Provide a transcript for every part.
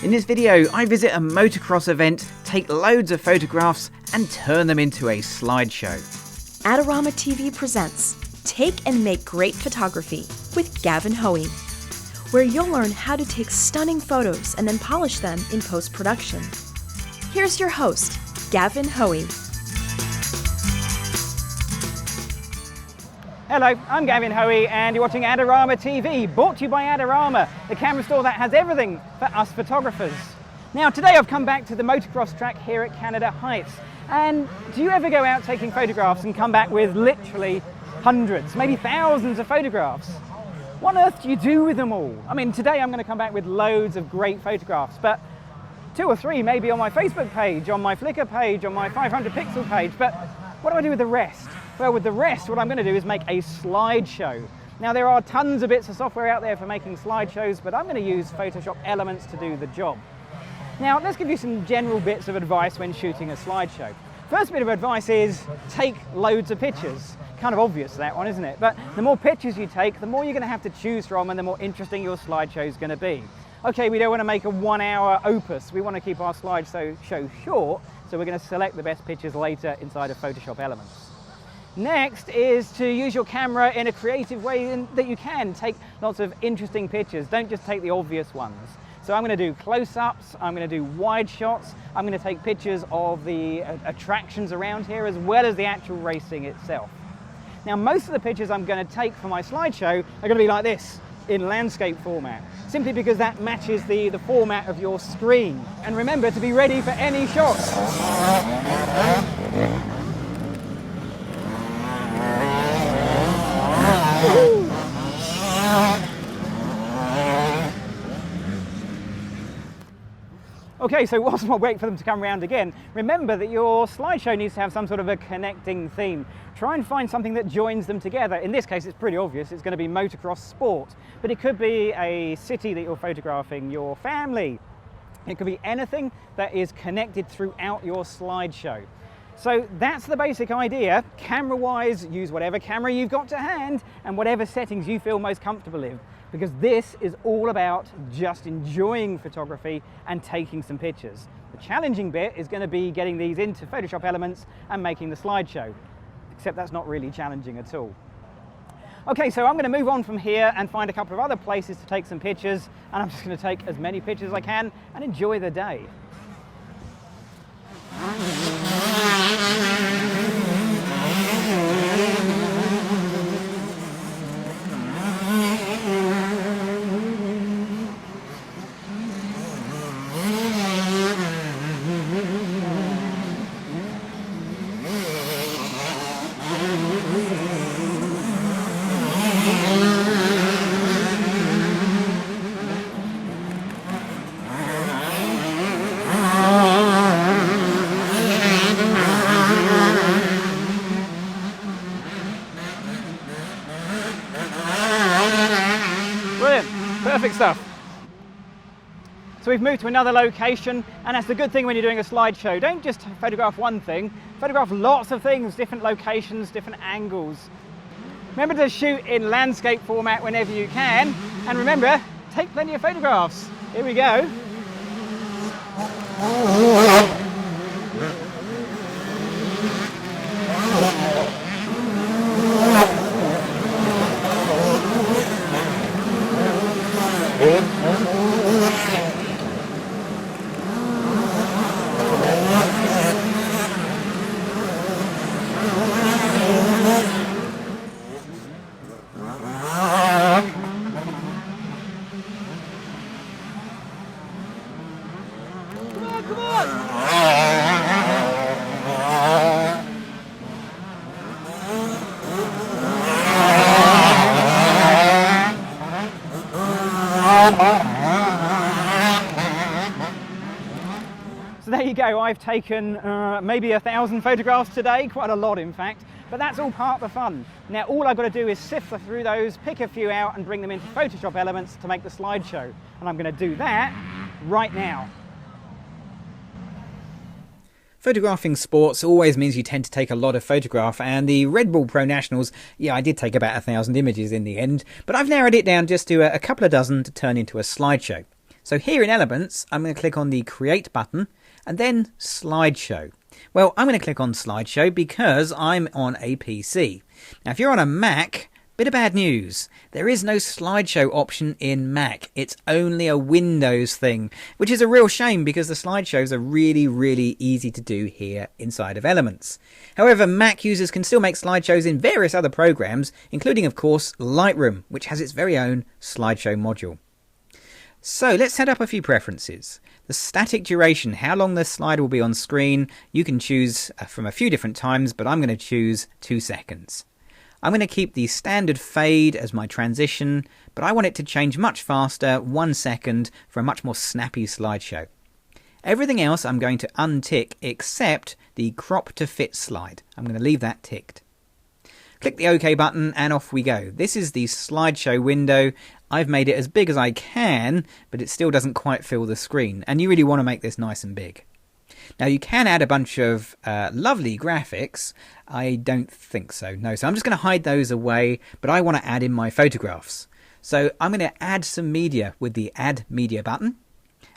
In this video, I visit a motocross event, take loads of photographs and turn them into a slideshow. Adorama TV presents Take and Make Great Photography with Gavin Hoey, where you'll learn how to take stunning photos and then polish them in post-production. Here's your host, Gavin Hoey. Hello, I'm Gavin Hoey and you're watching Adorama TV, brought to you by Adorama, the camera store that has everything for us photographers. Now today I've come back to the motocross track here at Canada Heights, and do you ever go out taking photographs and come back with literally hundreds, maybe thousands of photographs? What on earth do you do with them all? I mean, today I'm going to come back with loads of great photographs, but 2 or 3 maybe on my Facebook page, on my Flickr page, on my 500 pixel page, but what do I do with the rest? Well, with the rest, what I'm going to do is make a slideshow. Now, there are tons of bits of software out there for making slideshows, but I'm going to use Photoshop Elements to do the job. Now, let's give you some general bits of advice when shooting a slideshow. First bit of advice is take loads of pictures. Kind of obvious, that one, isn't it? But the more pictures you take, the more you're going to have to choose from and the more interesting your slideshow is going to be. Okay, we don't want to make a 1-hour opus. We want to keep our slideshow short, so we're going to select the best pictures later inside of Photoshop Elements. Next is to use your camera in a creative way that you can. Take lots of interesting pictures. Don't just take the obvious ones. So I'm going to do close-ups, I'm going to do wide shots, I'm going to take pictures of the attractions around here as well as the actual racing itself. Now, most of the pictures I'm going to take for my slideshow are going to be like this, in landscape format, simply because that matches the format of your screen. And remember to be ready for any shots. Okay, so whilst I wait for them to come around again, remember that your slideshow needs to have some sort of a connecting theme. Try and find something that joins them together. In this case, it's pretty obvious. It's going to be motocross sport, but it could be a city that you're photographing, your family. It could be anything that is connected throughout your slideshow. So that's the basic idea. Camera-wise, use whatever camera you've got to hand and whatever settings you feel most comfortable in, because this is all about just enjoying photography and taking some pictures. The challenging bit is going to be getting these into Photoshop Elements and making the slideshow, except that's not really challenging at all. Okay, so I'm going to move on from here and find a couple of other places to take some pictures, and I'm just going to take as many pictures as I can and enjoy the day. Perfect stuff. So we've moved to another location, and that's the good thing when you're doing a slideshow. Don't just photograph one thing, photograph lots of things, different locations, different angles. Remember to shoot in landscape format whenever you can, and remember, take plenty of photographs. Here we go. So there you go, I've taken maybe 1,000 photographs today, quite a lot in fact, but that's all part of the fun. Now all I've got to do is sift through those, pick a few out and bring them into Photoshop Elements to make the slideshow. And I'm going to do that right now. Photographing sports always means you tend to take a lot of photograph, and the Red Bull Pro Nationals, yeah, I did take about 1,000 images in the end, but I've narrowed it down just to a couple of dozen to turn into a slideshow. So here in Elements, I'm going to click on the Create button and then Slideshow. Well, I'm going to click on Slideshow because I'm on a PC. Now, if you're on a Mac, bit of bad news. There is no slideshow option in Mac. It's only a Windows thing, which is a real shame because the slideshows are really, really easy to do here inside of Elements. However, Mac users can still make slideshows in various other programs, including, of course, Lightroom, which has its very own slideshow module. So let's set up a few preferences. The static duration, how long the slide will be on screen, you can choose from a few different times, but I'm going to choose 2 seconds. I'm going to keep the standard fade as my transition, but I want it to change much faster, 1 second, for a much more snappy slideshow. Everything else I'm going to untick except the crop to fit slide. I'm going to leave that ticked. Click the OK button and off we go. This is the slideshow window. I've made it as big as I can, but it still doesn't quite fill the screen, and you really want to make this nice and big. Now you can add a bunch of lovely graphics. I don't think so, no. So I'm just going to hide those away, but I want to add in my photographs. So I'm going to add some media with the Add Media button.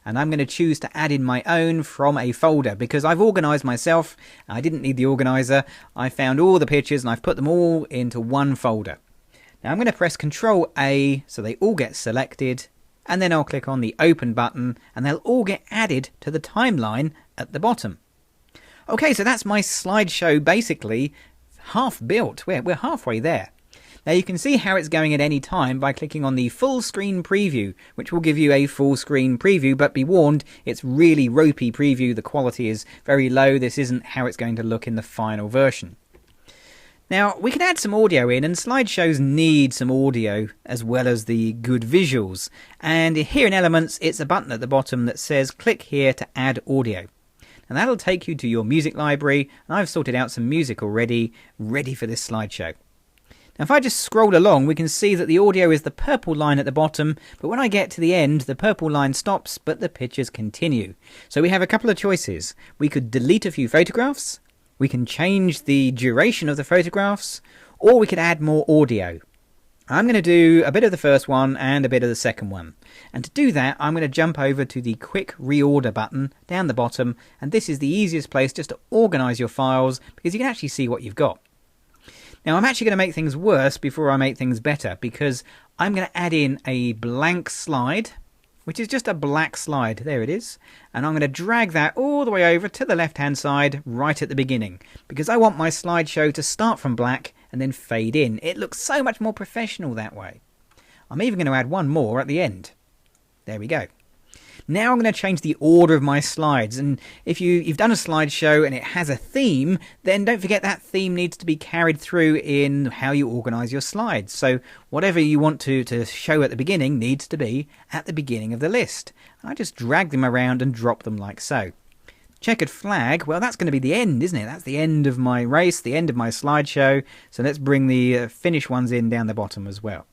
And I'm going to choose to add in my own from a folder because I've organised myself. I didn't need the organiser. I found all the pictures and I've put them all into one folder. Now I'm going to press Ctrl A so they all get selected. And then I'll click on the Open button and they'll all get added to the timeline at the bottom. Okay, so that's my slideshow basically half built. We're halfway there. Now you can see how it's going at any time by clicking on the full screen preview, which will give you a full screen preview, but be warned, it's really ropey preview. The quality is very low. This isn't how it's going to look in the final version. Now, we can add some audio in, and slideshows need some audio as well as the good visuals. And here in Elements, it's a button at the bottom that says click here to add audio. And that'll take you to your music library, and I've sorted out some music already, ready for this slideshow. Now, if I just scroll along, we can see that the audio is the purple line at the bottom, but when I get to the end, the purple line stops, but the pictures continue. So we have a couple of choices. We could delete a few photographs, we can change the duration of the photographs, or we could add more audio. I'm going to do a bit of the first one and a bit of the second one. And to do that, I'm going to jump over to the Quick Reorder button down the bottom, and this is the easiest place just to organise your files because you can actually see what you've got. Now I'm actually going to make things worse before I make things better because I'm going to add in a blank slide, which is just a black slide. There it is. And I'm going to drag that all the way over to the left-hand side right at the beginning because I want my slideshow to start from black and then fade in. It looks so much more professional that way. I'm even going to add one more at the end. There we go. Now I'm going to change the order of my slides, and if you've done a slideshow and it has a theme, then don't forget that theme needs to be carried through in how you organise your slides. So whatever you want to show at the beginning needs to be at the beginning of the list. And I just drag them around and drop them like so. Checkered flag, well that's going to be the end, isn't it? That's the end of my race, the end of my slideshow. So let's bring the finished ones in down the bottom as well.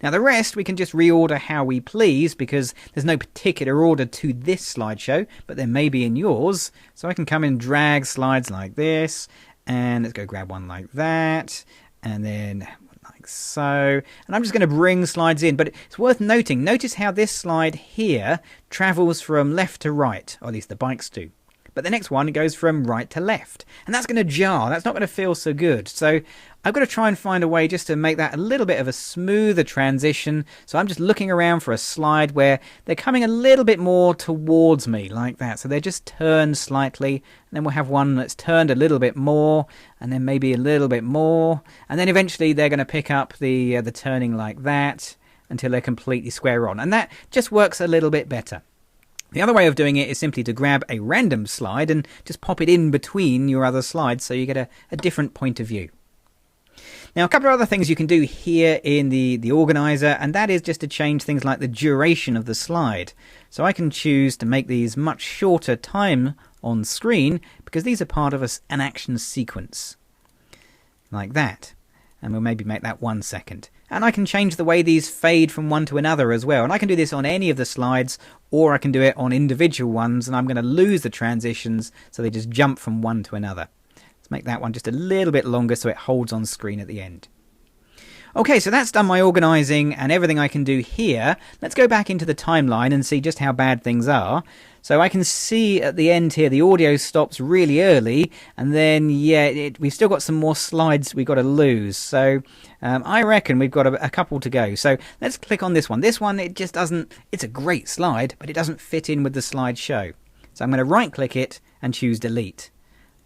Now the rest we can just reorder how we please because there's no particular order to this slideshow, but there may be in yours. So I can come and drag slides like this, and let's go grab one like that, and then like so. And I'm just going to bring slides in, but it's worth noting, notice how this slide here travels from left to right, or at least the bikes do. But the next one it goes from right to left, and that's going to jar. That's not going to feel so good. So I've got to try and find a way just to make that a little bit of a smoother transition. So I'm just looking around for a slide where they're coming a little bit more towards me like that. So they're just turned slightly, and then we'll have one that's turned a little bit more, and then maybe a little bit more, and then eventually they're going to pick up the turning like that until they're completely square on, and that just works a little bit better. The other way of doing it is simply to grab a random slide and just pop it in between your other slides so you get a different point of view. Now a couple of other things you can do here in the organizer, and that is just to change things like the duration of the slide. So I can choose to make these much shorter time on screen because these are part of an action sequence. Like that. And we'll maybe make that 1 second. And I can change the way these fade from one to another as well. And I can do this on any of the slides, or I can do it on individual ones, and I'm going to lose the transitions so they just jump from one to another. Let's make that one just a little bit longer so it holds on screen at the end. Okay, so that's done my organising and everything I can do here. Let's go back into the timeline and see just how bad things are. So I can see at the end here the audio stops really early, and then we've still got some more slides we've got to lose. So I reckon we've got a couple to go. So let's click on this one. This one, it just doesn't, it's a great slide, but it doesn't fit in with the slideshow. So I'm going to right click it and choose delete.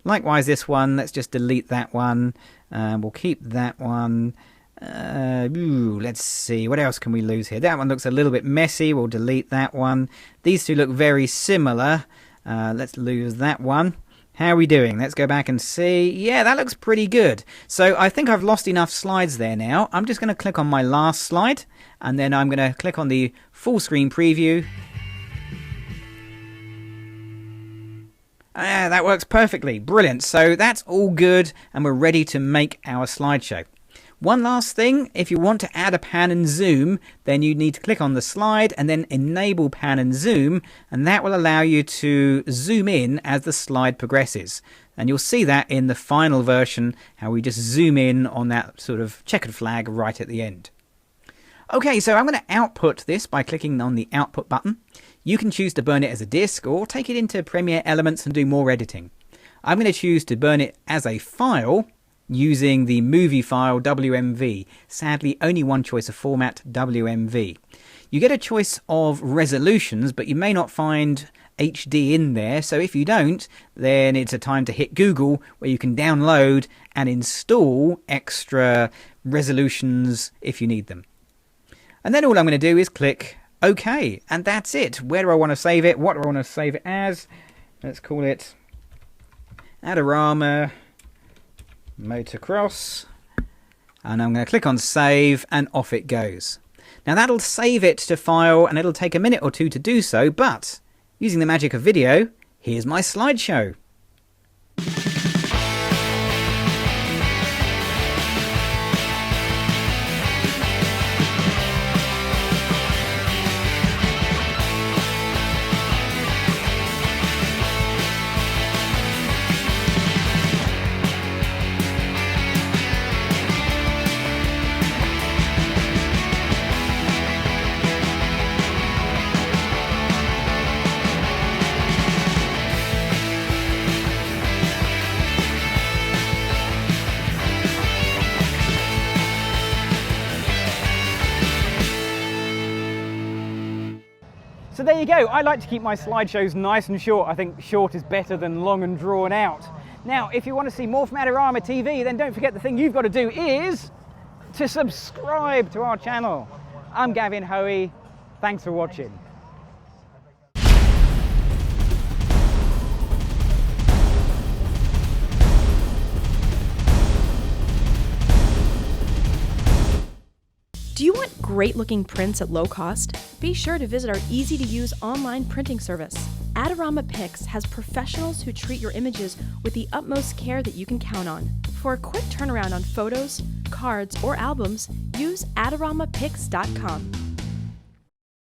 Likewise this one, let's just delete that one. We'll keep that one. Let's see, what else can we lose here? That one looks a little bit messy. We'll delete that one. These two look very similar. Let's lose that one. How are we doing? Let's go back and see. Yeah, that looks pretty good. So I think I've lost enough slides there now. I'm just going to click on my last slide, and then I'm going to click on the full screen preview. That works perfectly. Brilliant. So that's all good, and we're ready to make our slideshow. One last thing, if you want to add a pan and zoom, then you need to click on the slide and then enable pan and zoom, and that will allow you to zoom in as the slide progresses. And you'll see that in the final version, how we just zoom in on that sort of checkered flag right at the end. Okay, so I'm going to output this by clicking on the output button. You can choose to burn it as a disk or take it into Premiere Elements and do more editing. I'm going to choose to burn it as a file using the movie file WMV. Sadly, only one choice of format, WMV. You get a choice of resolutions, but you may not find HD in there, so if you don't, then it's a time to hit Google, where you can download and install extra resolutions if you need them. And then all I'm going to do is click OK, and that's it. Where do I want to save it? What do I want to save it as? Let's call it Adorama Motocross, and I'm going to click on save, and off it goes. Now that'll save it to file, and it'll take a minute or two to do so, but using the magic of video, here's my slideshow. So there you go. I like to keep my slideshows nice and short. I think short is better than long and drawn out. Now, if you want to see more from Adorama TV, then don't forget the thing you've got to do is to subscribe to our channel. I'm Gavin Hoey. Thanks for watching. Do you want great looking prints at low cost? Be sure to visit our easy to use online printing service. Adorama Pix has professionals who treat your images with the utmost care that you can count on. For a quick turnaround on photos, cards, or albums, use AdoramaPix.com.